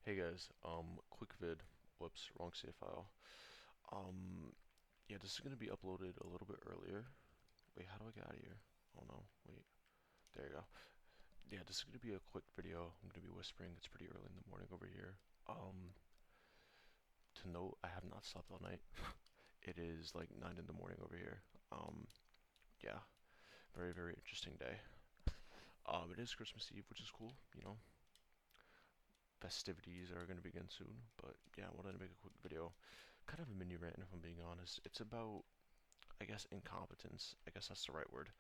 Hey guys, quick vid. Whoops, wrong save file. Um, yeah, this is gonna be uploaded a little bit earlier. Wait, how do I get out of here? Oh no, wait. There you go. Yeah, this is gonna be a quick video. I'm gonna be whispering. It's pretty early in the morning over here. To note, I have not slept all night. It is like 9 in the morning over here. Yeah, very, very interesting day. It is Christmas Eve, which is cool, festivities are going to begin soon. But yeah, I wanted to make a quick video, kind of a mini rant if I'm being honest. It's about, I guess, incompetence. I guess that's the right word.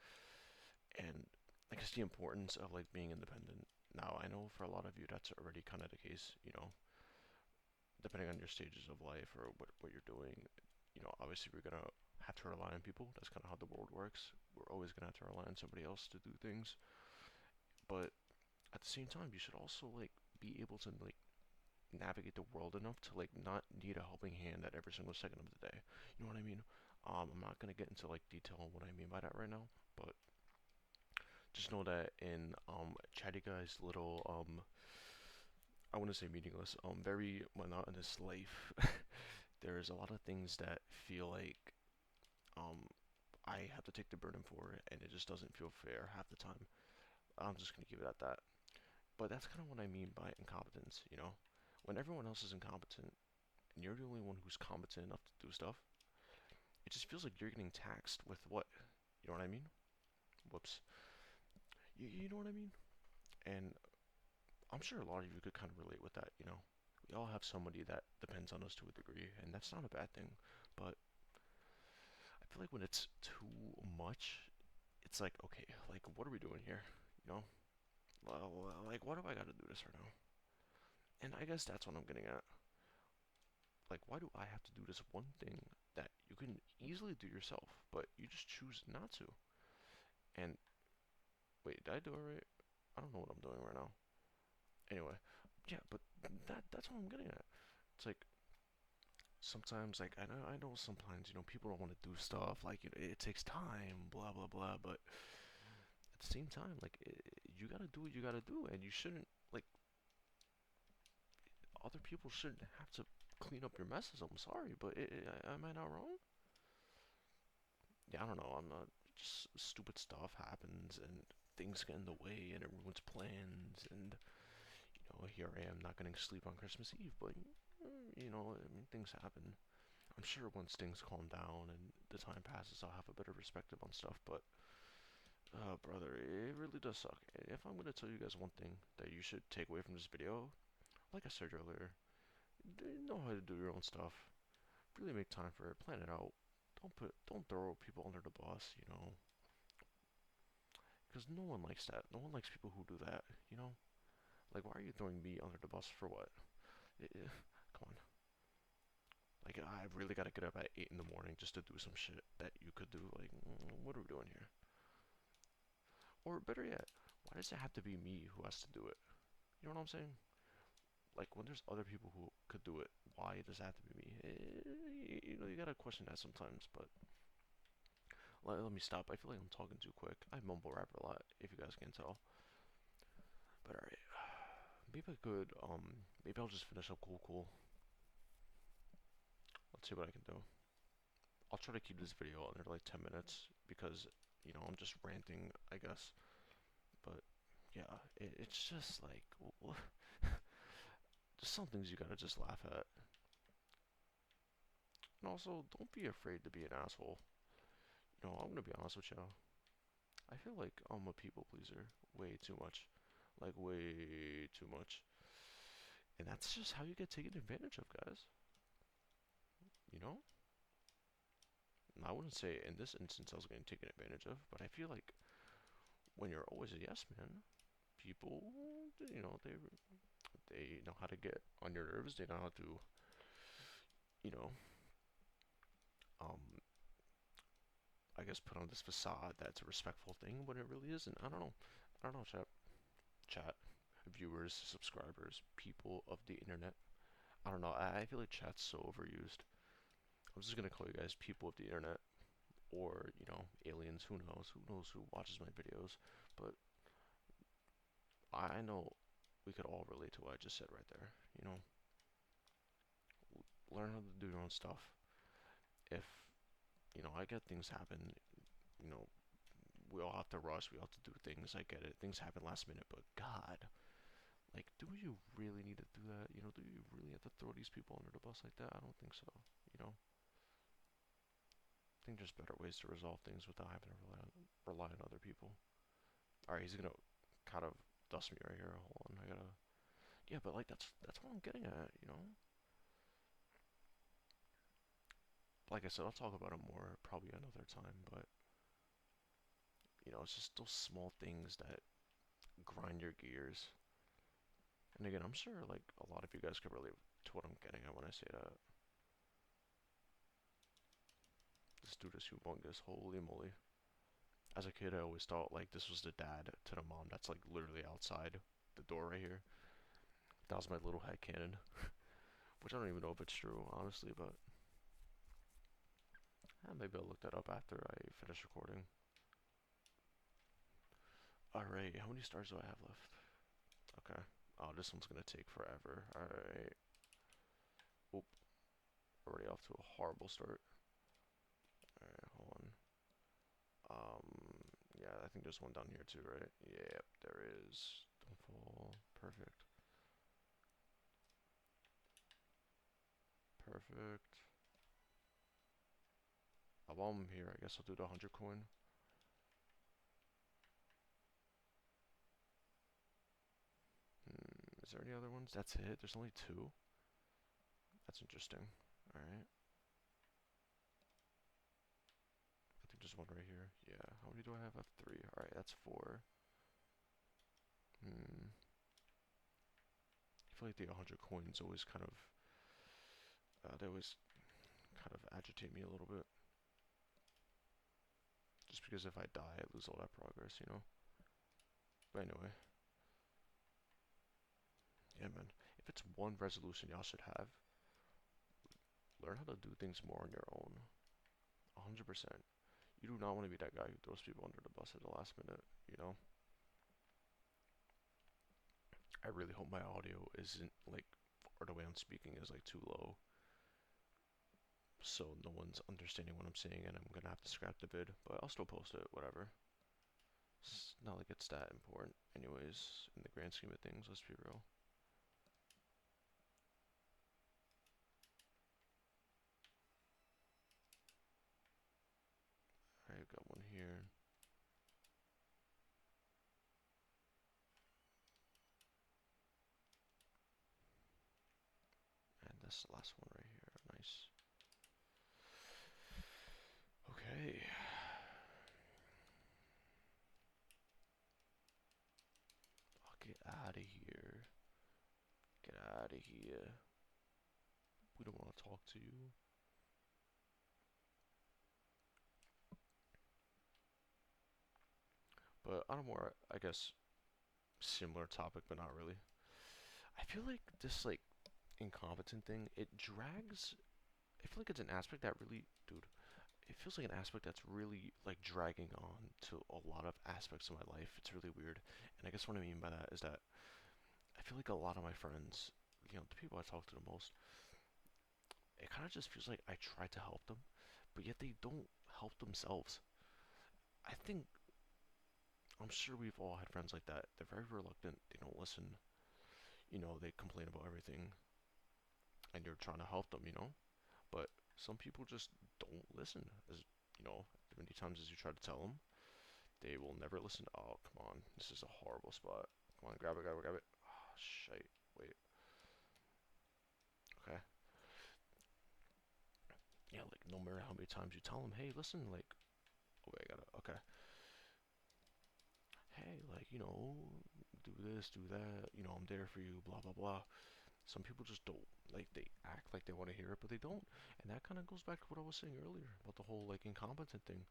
And I guess the importance of like being independent. Now, I know for a lot of you that's already kind of the case, depending on your stages of life or what you're doing. Obviously we're going to have to rely on people. That's kind of how the world works. We're always going to have to rely on somebody else to do things. But at the same time, you should also like be able to like navigate the world enough to like not need a helping hand at every single second of the day. You know what I mean? I'm not gonna get into like detail on what I mean by that right now, but just know that in Chatty Guy's little I want to say meaningless, very monotonous life, there's a lot of things that feel like um I have to take the burden for, and it just doesn't feel fair half the time. I'm just gonna keep it at that. But that's kind of what I mean by incompetence. When everyone else is incompetent and you're the only one who's competent enough to do stuff, it just feels like you're getting taxed with what? You know what I mean? Whoops. You know what I mean? And I'm sure a lot of you could kind of relate with that. We all have somebody that depends on us to a degree, and that's not a bad thing. But I feel like when it's too much, it's like, okay, like, what are we doing here? You know? Well, like, why do I gotta do this right now? And I guess that's what I'm getting at. Like, why do I have to do this one thing that you can easily do yourself, but you just choose not to? And wait, did I do it right? I don't know what I'm doing right now. Anyway, yeah, but that's what I'm getting at. It's like sometimes, like I know sometimes people don't want to do stuff. Like it takes time, blah blah blah. But at the same time, like you gotta do what you gotta do, and you shouldn't like other people shouldn't have to clean up your messes. I'm sorry, but am I not wrong? Yeah, I don't know. I'm not. Just stupid stuff happens, and things get in the way, and it ruins plans, and here I am not getting sleep on Christmas Eve, but I mean, things happen. I'm sure once things calm down and the time passes, I'll have a better perspective on stuff. But, brother, it really does suck. If I'm gonna tell you guys one thing that you should take away from this video, like I said earlier, know how to do your own stuff. Really make time for it. Plan it out. Don't throw people under the bus. Because no one likes that. No one likes people who do that. Like, why are you throwing me under the bus for what? Come on. Like, I really gotta get up at 8 in the morning just to do some shit that you could do. Like, what are we doing here? Or better yet, why does it have to be me who has to do it? You know what I'm saying? Like, when there's other people who could do it, why does it have to be me? You gotta question that sometimes, but let me stop. I feel like I'm talking too quick. I mumble rap a lot, if you guys can tell. But alright. Maybe I could, maybe I'll just finish up cool. Let's see what I can do. I'll try to keep this video under like 10 minutes because, I'm just ranting, I guess. But yeah, it's just like, just some things you gotta just laugh at. And also, don't be afraid to be an asshole. I'm gonna be honest with you. I feel like I'm a people pleaser way too much. Like, way too much. And that's just how you get taken advantage of, guys. You know? And I wouldn't say in this instance I was getting taken advantage of, but I feel like when you're always a yes man, people, they know how to get on your nerves. They know how to, you know, um, I guess put on this facade that's a respectful thing when it really isn't. I don't know. I don't know, chat, viewers, subscribers, people of the internet. I don't know. I feel like chat's so overused. I'm just gonna call you guys people of the internet, or aliens. Who knows? Who knows who watches my videos? But I know we could all relate to what I just said right there. You know, learn how to do your own stuff. If, I get things happen, you know, we all have to rush, we all have to do things, I get it. Things happen last minute, but God, like, do you really need to do that? Do you really have to throw these people under the bus like that? I don't think so. You know, I think there's better ways to resolve things without having to rely on other people. All right, he's gonna kind of dust me right here. Hold on, I gotta. Yeah, but like that's what I'm getting at. Like I said, I'll talk about it more probably another time. But it's just those small things that grind your gears. And again, I'm sure like a lot of you guys could relate to what I'm getting at when I say that. This dude is humongous. Holy moly. As a kid, I always thought like this was the dad to the mom that's like literally outside the door right here. That was my little head canon, which I don't even know if it's true, honestly, but maybe I'll look that up after I finish recording. Alright, how many stars do I have left? Okay. Oh, this one's gonna take forever. Alright. Oop. Already off to a horrible start. Alright, hold on. Yeah, I think there's one down here too, right? Yep, there is. Don't fall. Perfect. Perfect. While I'm here, I guess I'll do the 100 coin. Is there any other ones? That's it? There's only two? That's interesting. Alright. I think there's one right here. Yeah. How many do I have? I have three. Alright, that's four. I feel like the 100 coins always kind of, they always kind of agitate me a little bit. Just because if I die, I lose all that progress. But anyway. Yeah, man. If it's one resolution y'all should have, learn how to do things more on your own. 100%. You do not want to be that guy who throws people under the bus at the last minute. I really hope my audio isn't like, or the way I'm speaking is like too low, so no one's understanding what I'm saying and I'm gonna have to scrap the vid, but I'll still post it, whatever. It's not like it's that important anyways, in the grand scheme of things, let's be real. Alright, got one here. And this last one right here, nice. Okay. I'll get out of here. Get out of here. We don't want to talk to you. But on a more, I guess, similar topic, but not really. I feel like this, like, incompetent thing, it drags. I feel like it's an aspect that really, dude, it feels like an aspect that's really, like, dragging on to a lot of aspects of my life. It's really weird. And I guess what I mean by that is that I feel like a lot of my friends, the people I talk to the most, it kind of just feels like I try to help them, but yet they don't help themselves. I think I'm sure we've all had friends like that. They're very reluctant. They don't listen. They complain about everything, and you're trying to help them. But some people just don't listen. As many times as you try to tell them, they will never listen. Oh, come on. This is a horrible spot. Come on, grab it, grab it, grab it. Oh, shite. Wait. Okay. Yeah, like, no matter how many times you tell them, hey, listen, like, oh, wait, I gotta, okay. Hey, like, do this, do that, I'm there for you, blah, blah, blah. Some people just don't, like, they act like they want to hear it, but they don't. And that kind of goes back to what I was saying earlier about the whole, like, incompetent thing.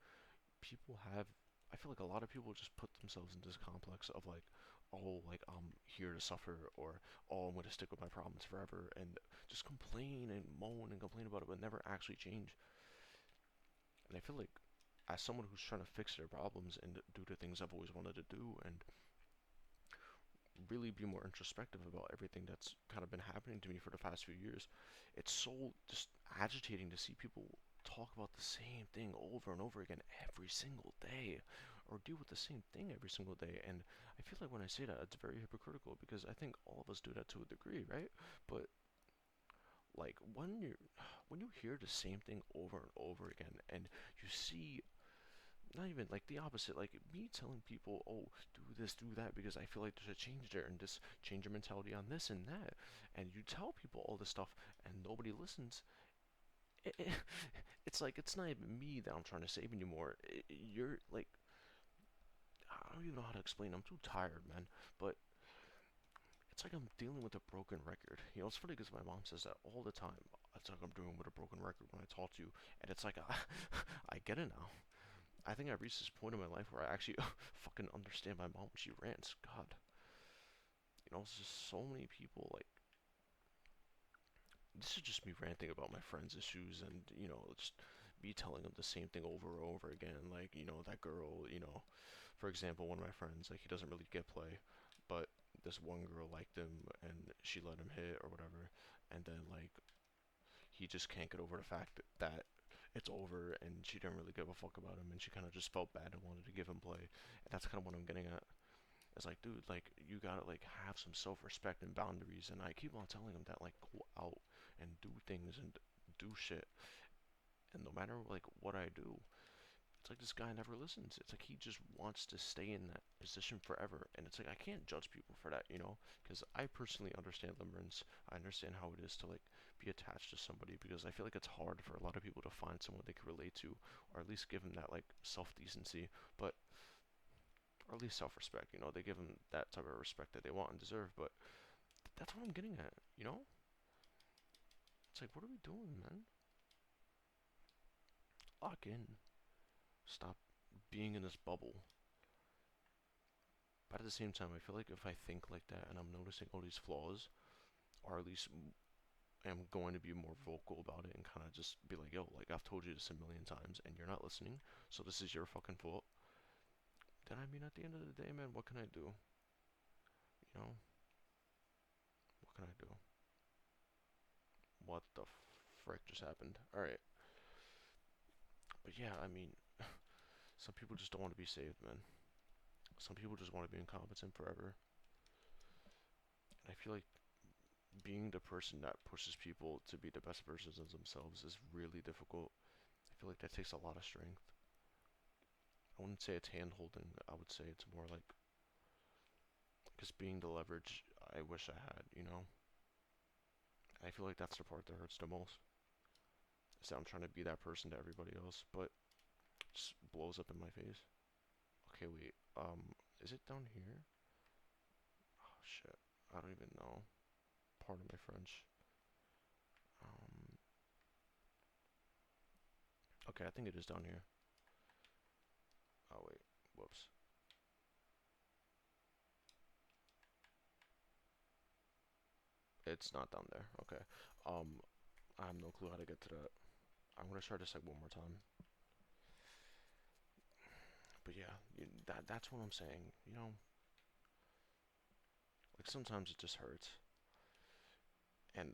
People have, I feel like a lot of people just put themselves in this complex of, like, oh, like, I'm here to suffer, or, oh, I'm going to stick with my problems forever, and just complain and moan and complain about it, but never actually change. And I feel like, as someone who's trying to fix their problems and do the things I've always wanted to do, and really be more introspective about everything that's kind of been happening to me for the past few years. It's so just agitating to see people talk about the same thing over and over again every single day, or deal with the same thing every single day. And I feel like when I say that, it's very hypocritical because I think all of us do that to a degree, right? But like when you hear the same thing over and over again, and you see not even like the opposite, like me telling people, oh, do this, do that, because I feel like there's a change there, and this change your mentality on this and that, and you tell people all this stuff, and nobody listens. It, it, it's like it's not even me that I'm trying to save anymore. You're like, I don't even know how to explain. I'm too tired, man. But it's like I'm dealing with a broken record. You know, it's funny because my mom says that all the time. It's like I'm dealing with a broken record when I talk to you, and it's like I get it now. I think I've reached this point in my life where I actually fucking understand my mom when she rants. God, you know, it's just so many people. Like, this is just me ranting about my friends' issues, and just me telling them the same thing over and over again. Like, that girl. For example, one of my friends, like, he doesn't really get play, but this one girl liked him, and she let him hit or whatever, and then like he just can't get over the fact that it's over, and she didn't really give a fuck about him, and she kind of just felt bad and wanted to give him play. And that's kind of what I'm getting at. It's like, dude, like, you gotta like have some self-respect and boundaries. And I keep on telling him that, like, go out and do things and do shit. And no matter like what I do, it's like this guy never listens. It's like he just wants to stay in that position forever. And it's like I can't judge people for that, because I personally understand limerence. I understand how it is to like be attached to somebody, because I feel like it's hard for a lot of people to find someone they can relate to, or at least give them that like self-decency, but or at least self-respect. They give them that type of respect that they want and deserve. But that's what I'm getting at. It's like, what are we doing, man? Lock in. Stop being in this bubble. But at the same time, I feel like if I think like that and I'm noticing all these flaws, or at least am going to be more vocal about it and kind of just be like, yo, like I've told you this a million times and you're not listening, so this is your fucking fault. Then I mean, at the end of the day, man, what can I do? You know, what can I do? What the frick just happened? All right, but yeah, I mean, some people just don't want to be saved, man. Some people just want to be incompetent forever. And I feel like being the person that pushes people to be the best versions of themselves is really difficult. I feel like that takes a lot of strength. I wouldn't say it's hand holding, I would say it's more like just being the leverage I wish I had. I feel like that's the part that hurts the most. Is that I'm trying to be that person to everybody else, but it just blows up in my face. Okay, wait. Is it down here? Oh shit. I don't even know. Pardon my French. Um, okay, I think it is down here. Oh wait. Whoops. It's not down there. Okay. Um, I have no clue how to get to that. I'm gonna try this like one more time. But yeah, that's what I'm saying. Like sometimes it just hurts. And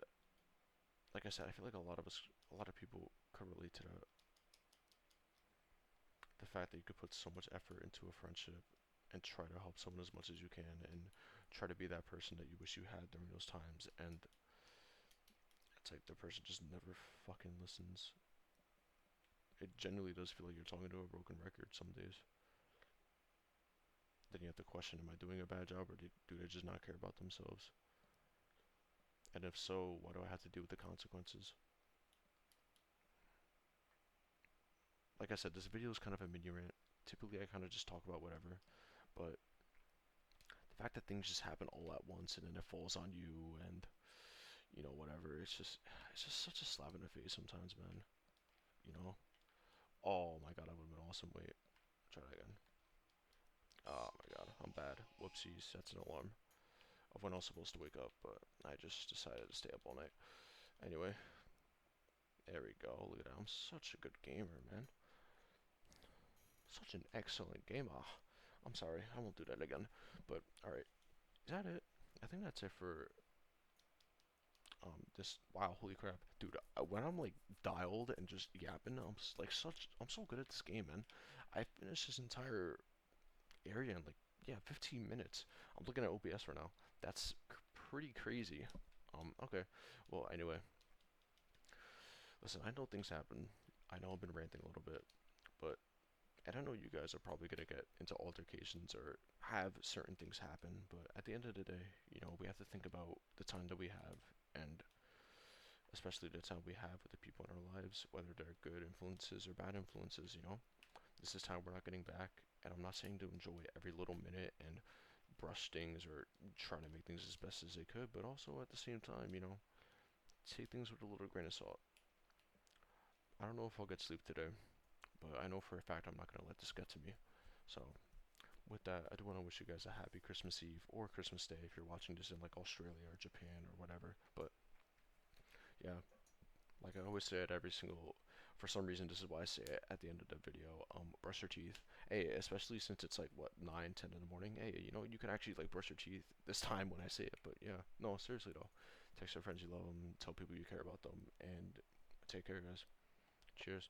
like I said, I feel like a lot of people could relate to the fact that you could put so much effort into a friendship and try to help someone as much as you can, and try to be that person that you wish you had during those times, and it's like the person just never fucking listens. It genuinely does feel like you're talking to a broken record some days. Then you have to question, am I doing a bad job, or do they just not care about themselves? And if so, why do I have to deal with the consequences? Like I said, this video is kind of a mini rant. Typically, I kind of just talk about whatever, but the fact that things just happen all at once and then it falls on you, and whatever, it's just such a slap in the face sometimes, man. You know? Oh my god, that would have been awesome. Wait, try that again. Oh my god, I'm bad. Whoopsies, that's an alarm of when I was supposed to wake up, but I just decided to stay up all night. Anyway, there we go. Look at that. I'm such a good gamer, man. Such an excellent gamer. I'm sorry, I won't do that again. But alright. Is that it? I think that's it for this. Wow, holy crap, dude! When I'm like dialed and just yapping, I'm so good at this game, man. I finished this entire area in like, yeah, 15 minutes. I'm looking at OBS right now. That's pretty crazy. Okay. Well, anyway, listen, I know things happen. I know I've been ranting a little bit, but and I know you guys are probably gonna get into altercations or have certain things happen, but at the end of the day, we have to think about the time that we have, and especially the time we have with the people in our lives, whether they're good influences or bad influences. This is time we're not getting back, and I'm not saying to enjoy every little minute and brush things or trying to make things as best as they could, but also at the same time, take things with a little grain of salt. I don't know if I'll get sleep today, but I know for a fact I'm not going to let this get to me. So, with that, I do want to wish you guys a happy Christmas Eve or Christmas Day if you're watching this in like Australia or Japan or whatever. But yeah, like I always say at every single, for some reason this is why I say it at the end of the video. Brush your teeth. Hey, especially since it's like what 9, 10 in the morning. Hey, you can actually like brush your teeth this time when I say it. But yeah, no, seriously though, text your friends you love them, tell people you care about them, and take care, guys. Cheers.